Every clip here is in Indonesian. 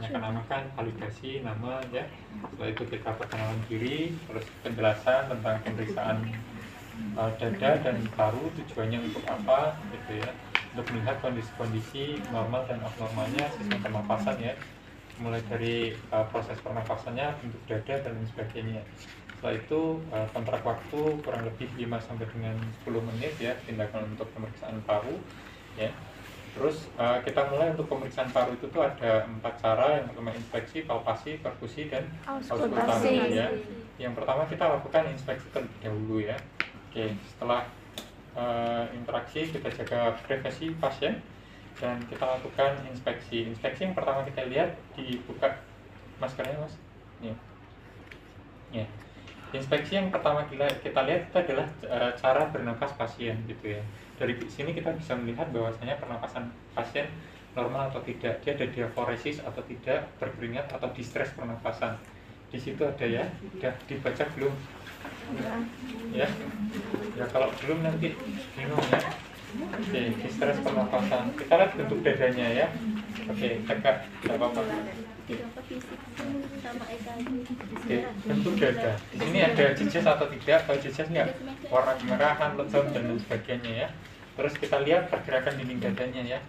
tanyakan validasi nama ya. Setelah itu kita perkenalan diri, terus penjelasan tentang pemeriksaan dada dan paru, tujuannya untuk apa gitu ya, untuk melihat kondisi-kondisi normal dan abnormalnya sistem pernapasan ya, mulai dari proses pernapasannya, bentuk dada dan lain sebagainya. Setelah itu kontrak waktu kurang lebih 5 sampai dengan 10 menit ya, tindakan untuk pemeriksaan paru ya. Terus kita mulai untuk pemeriksaan paru itu tuh ada 4 cara. Yang pertama inspeksi, palpasi, perkusi, dan auskultasi ya. Yang pertama kita lakukan inspeksi terlebih dahulu ya. Oke, setelah interaksi kita jaga privasi pasien dan kita lakukan inspeksi. Inspeksi yang pertama kita lihat, dibuka maskernya mas. Nih. Ya. Inspeksi yang pertama kita lihat itu adalah cara bernafas pasien gitu ya. Dari sini kita bisa melihat bahwasanya pernapasan pasien normal atau tidak, dia ada diaforesis atau tidak, berkeringat atau distres pernapasan. Di situ ada ya, sudah dibaca belum? Ya, ya kalau belum nanti bingung ya. Oke, distres pernapasan. Kita lihat bentuk dadanya ya. Oke, tegak, tidak apa-apa. Oke, bentuk dada. Di sini ada jejas atau tidak? Kalau jejas enggak, warna kemerahan, lebam dan lain sebagainya ya. Terus kita lihat pergerakan dinding dadanya ya.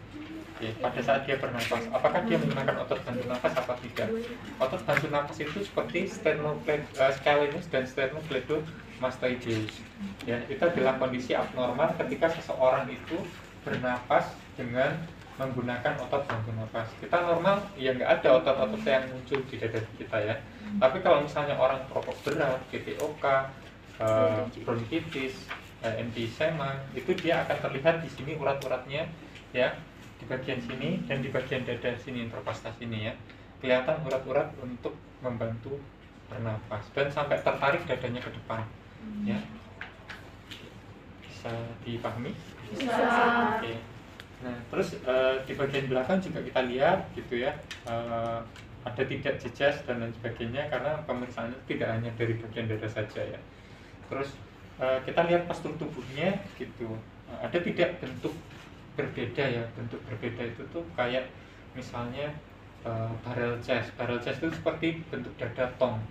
Oke, pada saat dia bernapas, apakah dia menggunakan otot bantu nafas atau tidak? Otot bantu nafas itu seperti sternocleidomastoideus dan sternocleidomastoideus. Ya, itu adalah kondisi abnormal ketika seseorang itu bernapas dengan menggunakan otot bantu nafas. Kita normal, ya nggak ada otot-otot yang muncul di dada kita ya. Tapi kalau misalnya orang perokok berat, PPOK, bronkitis, emfisema, itu dia akan terlihat di sini urat-uratnya ya, di bagian sini dan di bagian dada sini, interkostal sini ya. Kelihatan urat-urat untuk membantu bernapas dan sampai tertarik dadanya ke depan ya. Bisa dipahami? Bisa. Oke. Nah, terus di bagian belakang juga kita lihat gitu ya, ada tidak jejas dan lain sebagainya, karena pemeriksaannya tidak hanya dari bagian dada saja ya. Terus kita lihat postur tubuhnya gitu, ada tidak bentuk berbeda ya. Bentuk berbeda itu tuh kayak misalnya barrel chest. Barrel chest itu seperti bentuk dada tong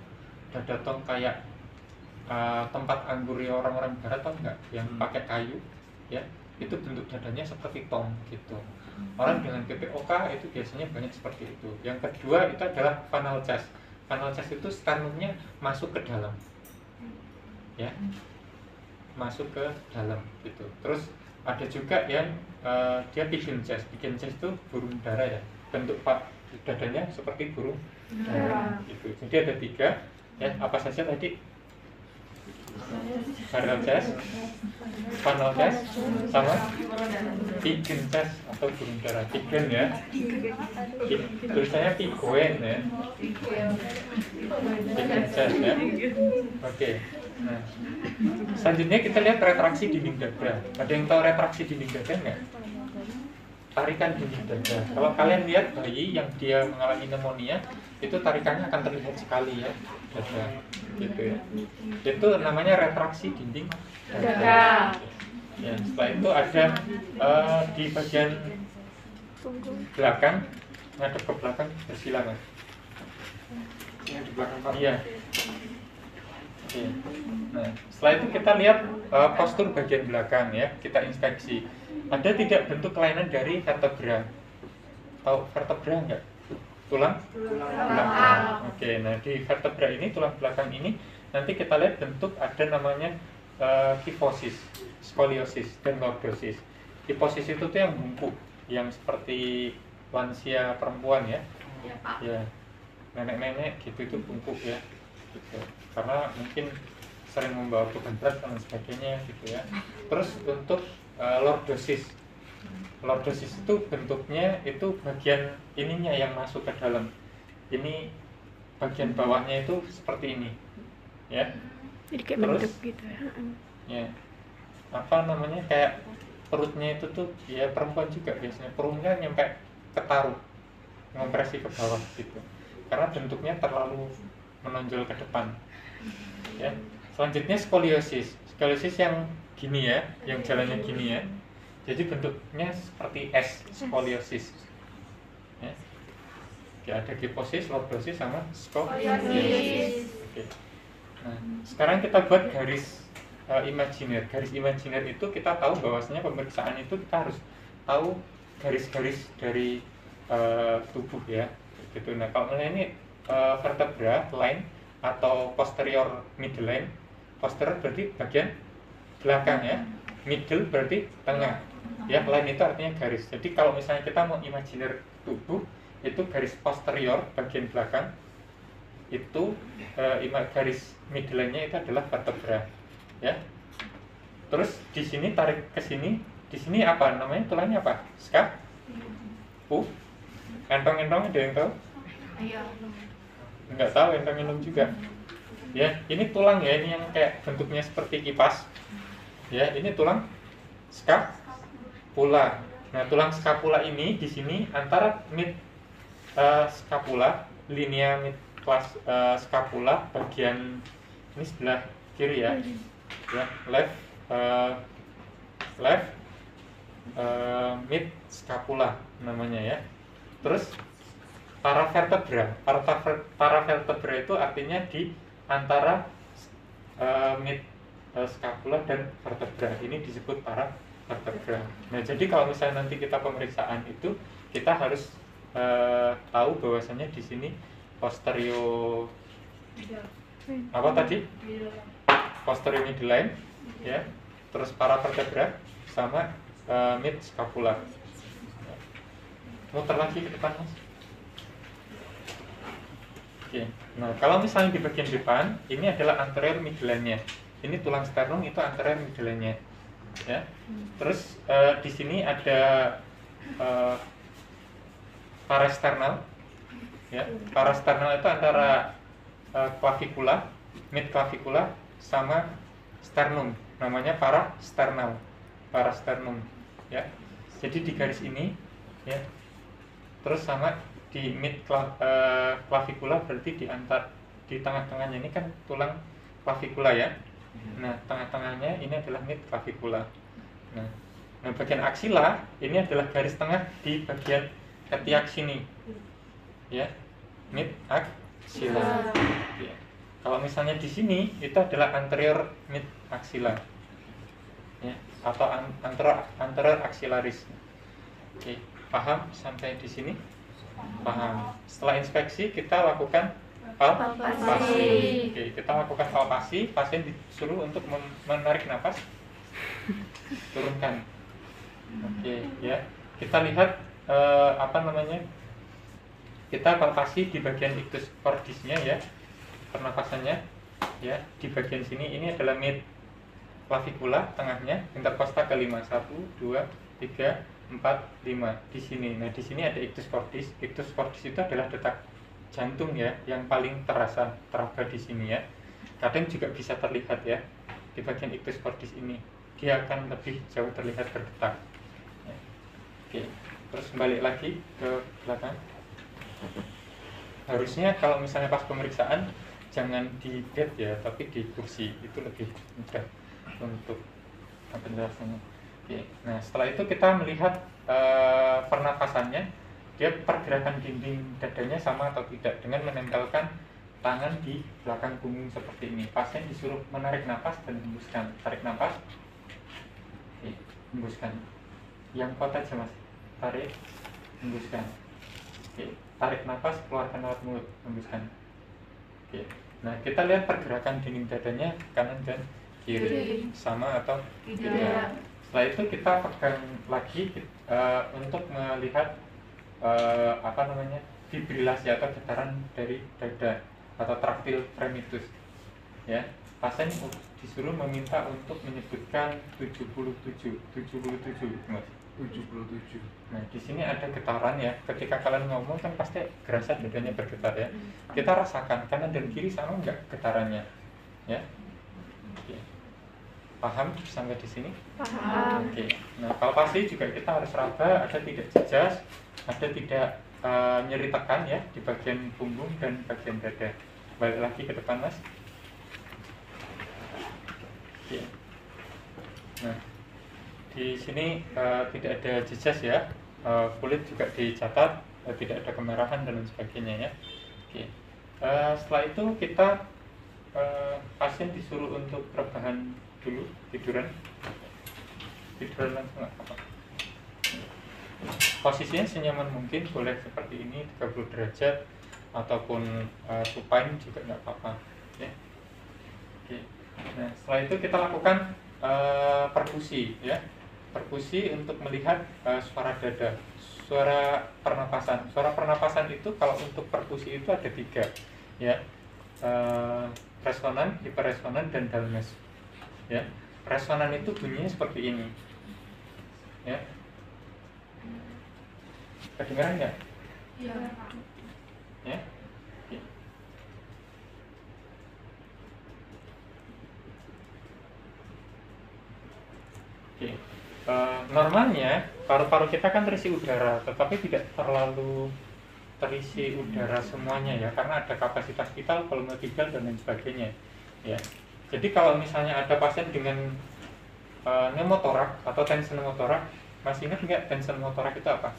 kayak tempat anggurnya orang-orang barat, tau nggak, yang pakai kayu ya, itu bentuk dadanya seperti tong gitu. Orang dengan PPOK itu biasanya banyak seperti itu. Yang kedua itu adalah funnel chest. Funnel chest itu sternumnya masuk ke dalam ya, masuk ke dalam gitu. Terus ada juga yang dia pigeon chest. Pigeon chest itu burung dara ya, bentuk dadanya seperti burung dara gitu. Jadi ada 3 ya, apa saja tadi? Barrel chest, funnel chest, sama pigeon chest atau burung dara. Pigeon ya, tulisannya pigeon ya, pigeon chest ya. Oke. Nah, selanjutnya kita lihat retraksi dinding dada. Ada yang tahu retraksi dinding dada nggak? Tarikan dinding dada. Kalau kalian lihat bayi yang dia mengalami pneumonia, itu tarikannya akan terlihat sekali ya, dada gitu ya. Itu namanya retraksi dinding dada. Ya, setelah itu ada di bagian belakang, ngadep ke belakang, bersila mas. Yang di belakang Pak. Iya. Oke. Nah, setelah itu kita lihat postur bagian belakang ya, kita inspeksi. Ada tidak bentuk kelainan dari vertebra? Tahu vertebra enggak? Tulang belakang. Oke, nah di vertebra ini, tulang belakang ini, nanti kita lihat bentuk ada namanya kifosis, skoliosis, dan lordosis. Kifosis itu tuh yang bungkuk, yang seperti lansia perempuan ya. Ya, nenek-nenek gitu itu bungkuk ya. Gitu. Karena mungkin sering membawa beban berat dan sebagainya gitu ya. Terus untuk lordosis itu bentuknya itu bagian ininya yang masuk ke dalam. Ini bagian bawahnya itu seperti ini ya. Jadi kayak mendep gitu ya. Ya, apa namanya, kayak perutnya itu tuh ya, perempuan juga biasanya perutnya nyampe ke taruh, ngompresi ke bawah gitu, karena bentuknya terlalu menonjol ke depan ya. Selanjutnya skoliosis yang gini ya, yang jalannya gini ya, jadi bentuknya seperti S, skoliosis ya. Oke, ada kiposis, lordosis, sama Skoliosis. Oke. Nah, sekarang kita buat garis imajiner. Garis imajiner itu kita tahu bahwasanya pemeriksaan itu kita harus tahu garis-garis dari tubuh ya. Gitu. Nah, kalau misalnya ini vertebra line atau posterior middle line, posterior berarti bagian belakang ya, middle berarti tengah. Ya, line itu artinya garis. Jadi kalau misalnya kita mau imajiner tubuh, itu garis posterior bagian belakang, itu garis middle line-nya itu adalah vertebra ya. Terus di sini tarik ke sini, di sini apa namanya, tulangnya apa? Entong-entong ada yang tahu? Ayo. Nggak tahu, entong-entong juga ya. Ini tulang ya, ini yang kayak bentuknya seperti kipas ya. Ini tulang scapula. Nah, tulang scapula ini di sini antara mid scapula, linea mid scapula bagian ini sebelah kiri ya, left mid scapula namanya ya. Terus paravertebra itu artinya di antara mid scapula dan vertebra, ini disebut paravertebra. Nah, jadi kalau misalnya nanti kita pemeriksaan itu, kita harus tahu bahwasanya di sini posterior apa tadi? Posterior middle line ya. Terus paravertebra sama mid scapula. Muter lagi ke depan, Mas. Oke. Nah, kalau misalnya di bagian depan, ini adalah anterior middle line-nya. Ini tulang sternum, itu anterior middle line-nya. Ya. Terus di sini ada parasternal. Ya. Parasternal itu antara clavikula, mid clavikula sama sternum. Namanya parasternum. Ya. Jadi di garis ini ya. Terus sama di mid clavikula berarti di tengah-tengahnya ini kan tulang clavikula ya. Nah, tengah-tengahnya ini adalah mid clavikula. Nah, bagian aksila ini adalah garis tengah di bagian ketiak sini. Ya. Mid aksila. Ya. Kalau misalnya di sini itu adalah anterior mid aksila. Ya, atau anterior aksilaris. Oke. Paham sampai di sini? Paham. Setelah inspeksi kita lakukan palpasi. Oke, kita lakukan palpasi. Pasien disuruh untuk menarik napas. Turunkan. Oke, ya. Kita lihat kita palpasi di bagian ictus cordisnya ya. Pernapasannya ya. Di bagian sini ini adalah mid clavikula, tengahnya interkosta kelima, 1 2 3 4, 5 di sini. Nah, di sini ada ictus cordis. Ictus cordis itu adalah detak jantung ya, yang paling teraba di sini ya. Kadang juga bisa terlihat ya di bagian ictus cordis ini. Dia akan lebih jauh terlihat berdetak. Ya. Oke, terus balik lagi ke belakang. Harusnya kalau misalnya pas pemeriksaan jangan di bed ya, tapi di kursi, itu lebih mudah untuk penjelasannya. Oke. Nah, setelah itu kita melihat pernapasannya, dia pergerakan dinding dadanya sama atau tidak dengan menempelkan tangan di belakang punggung seperti ini. Pasien disuruh menarik napas dan hembuskan. Tarik napas, oke, hembuskan. Yang kuat aja Mas. Tarik, hembuskan. Oke, tarik napas, keluarkan lewat mulut, hembuskan. Oke. Nah, kita lihat pergerakan dinding dadanya kanan dan kiri, sama atau tidak. Setelah itu kita pegang lagi untuk melihat fibrilasi atau getaran dari dada atau traktil fremitus. Ya, pasien disuruh meminta untuk menyebutkan 77, Mas. 77. Nah, di sini ada getaran ya. Ketika kalian ngomong kan pasti gerasa dadanya bergetar ya. Kita rasakan kanan dan kiri sama enggak getarannya? Ya. Oke. Paham sampai di sini? Paham. Oke. Nah, palpasi juga kita harus raba, ada tidak jejas, ada tidak nyeri tekan ya di bagian punggung dan bagian dada. Balik lagi ke depan, Mas. Oke. Nah, di sini tidak ada jejas ya. Kulit juga dicatat tidak ada kemerahan dan lain sebagainya ya. Oke. Setelah itu kita pasien disuruh untuk rebahan dulu, tiduran langsung nggak apa-apa. Posisinya senyaman mungkin, boleh seperti ini 30 derajat ataupun supine juga nggak apa-apa ya. Oke. Nah, setelah itu kita lakukan perkusi ya. Perkusi untuk melihat suara dada, suara pernapasan. Suara pernapasan itu kalau untuk perkusi itu ada 3 ya. Resonan, hiperresonan, dan Dalmes ya. Resonan itu bunyinya seperti ini ya. Kedengaran nggak? Iya. Ya. Oke. Oke. Normalnya paru-paru kita kan terisi udara, tetapi tidak terlalu terisi udara semuanya ya, karena ada kapasitas vital, volume vital, dan lain sebagainya ya. Jadi kalau misalnya ada pasien dengan pneumotorak atau tensi pneumotorak, masih ingat nggak tensi pneumotorak itu apa?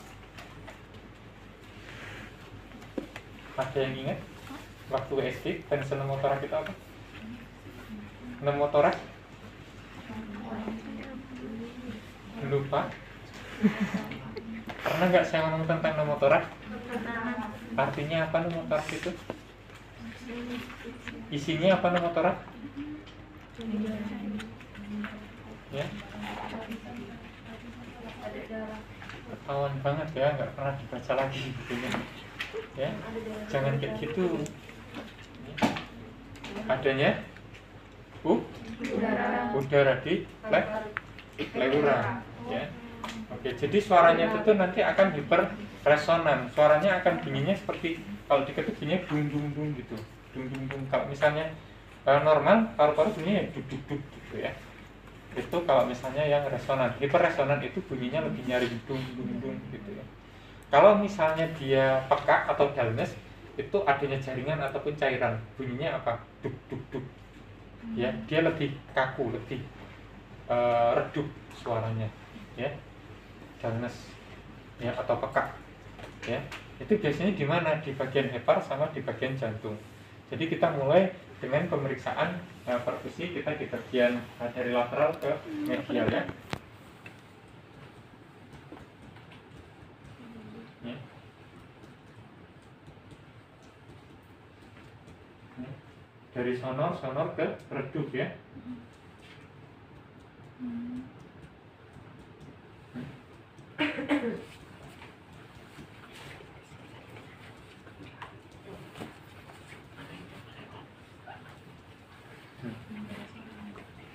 Ada yang ingat? Waktu SD, tensi pneumotorak itu apa? Pneumotorak? Lupa? Pernah nggak saya ngomong tentang pneumotorak? Artinya apa pneumotorak itu? Isinya apa pneumotorak? Ya? Ketahuan banget ya, nggak pernah dibaca lagi bukunya. Ya, jangan kayak gitu. Adanya udara di pleura ya. Oke, jadi suaranya itu tuh nanti akan hiperresonan. Suaranya akan bunyinya seperti kalau diketuk bunyinya dung dung dung gitu. Dung dung dung. Kalau misalnya normal paru-paru bunyinya duk duk duk gitu ya. Itu kalau misalnya yang resonan. Hiperresonan itu bunyinya lebih nyaring dung dung dung gitu ya. Kalau misalnya dia peka atau Dalmes, itu adanya jaringan ataupun cairan, bunyinya apa? Duk duk duk. Ya, dia lebih kaku, lebih redup suaranya, ya. Dalmes, ya, atau peka, ya. Itu biasanya di mana? Di bagian hepar sama di bagian jantung. Jadi kita mulai dengan pemeriksaan perkusi, kita di bagian dari lateral ke medial ya. Ya. Dari sonor ke redup ya.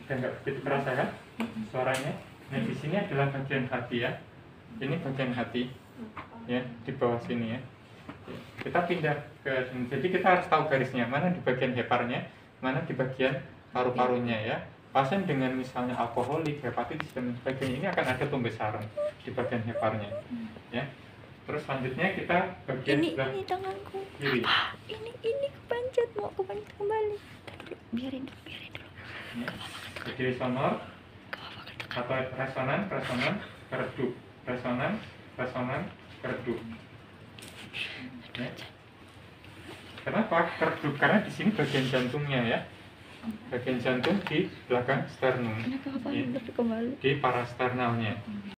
Dan nggak begitu kerasa kan suaranya. Nah di sini adalah bagian hati ya. Ini bagian hati ya, di bawah sini ya. Kita pindah ke sini. Jadi kita harus tahu garisnya, mana di bagian heparnya, mana di bagian paru-parunya ya. Pasien dengan misalnya alkoholik, hepatitis dan sebagainya, ini akan ada pembesaran di bagian heparnya ya. Terus selanjutnya kita bagian Ini tanganku. kiri Ini kepancet, mau kepancet kembali. Biarin dulu. ya. Jadi sonor atau resonan keredup, resonan keredup ya. Kenapa keredup? Karena di sini bagian jantungnya ya, bagian jantung di belakang sternum Kenapa ya, kembali? di parasternalnya.